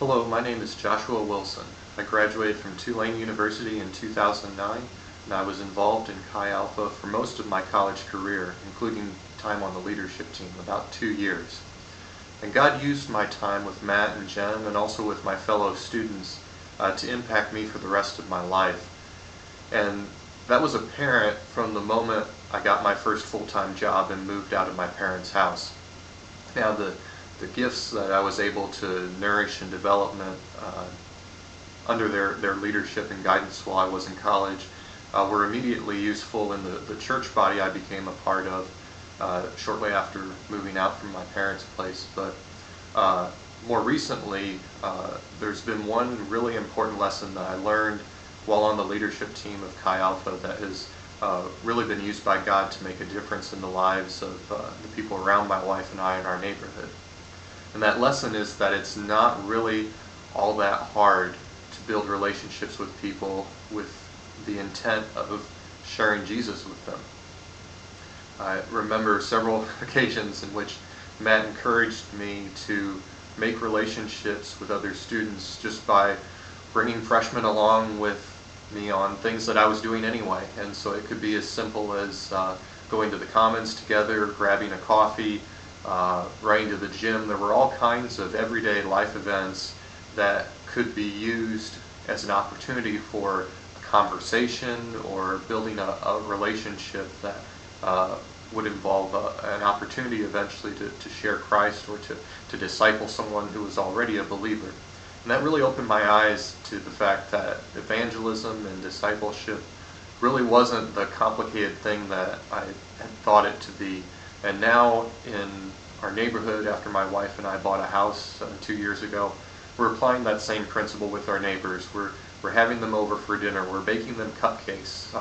Hello, my name is Joshua Wilson. I graduated from Tulane University in 2009, and I was involved in Chi Alpha for most of my college career, including time on the leadership team, about 2 years. And God used my time with Matt and Jen, and also with my fellow students, to impact me for the rest of my life. And that was apparent from the moment I got my first full-time job and moved out of my parents' house. Now, the gifts that I was able to nourish and development under their leadership and guidance while I was in college were immediately useful in the church body I became a part of shortly after moving out from my parents' place. But more recently, there's been one really important lesson that I learned while on the leadership team of Chi Alpha that has really been used by God to make a difference in the lives of the people around my wife and I in our neighborhood. And that lesson is that it's not really all that hard to build relationships with people with the intent of sharing Jesus with them. I remember several occasions in which Matt encouraged me to make relationships with other students just by bringing freshmen along with me on things that I was doing anyway. And so it could be as simple as going to the Commons together, grabbing a coffee, running to the gym. There were all kinds of everyday life events that could be used as an opportunity for a conversation or building a relationship that would involve an opportunity eventually to share Christ or to disciple someone who was already a believer. And that really opened my eyes to the fact that evangelism and discipleship really wasn't the complicated thing that I had thought it to be. And now in our neighborhood, after my wife and I bought a house 2 years ago, we're applying that same principle with our neighbors. We're having them over for dinner. We're baking them cupcakes,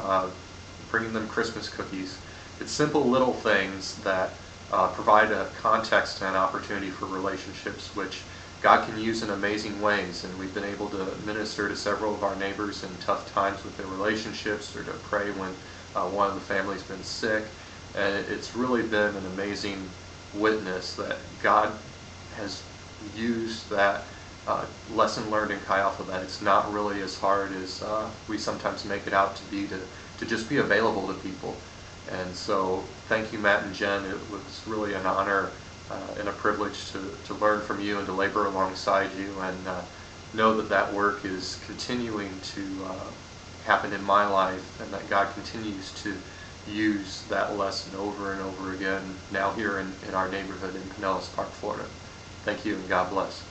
bringing them Christmas cookies. It's simple little things that provide a context and an opportunity for relationships, which God can use in amazing ways. And we've been able to minister to several of our neighbors in tough times with their relationships, or to pray when one of the family's been sick. And it's really been an amazing witness that God has used that lesson learned in Chi Alpha, that it's not really as hard as we sometimes make it out to be, to just be available to people. And so thank you, Matt and Jen. It was really an honor and a privilege to learn from you and to labor alongside you, and know that that work is continuing to happen in my life, and that God continues to use that lesson over and over again now here in our neighborhood in Pinellas Park, Florida. Thank you, and God bless.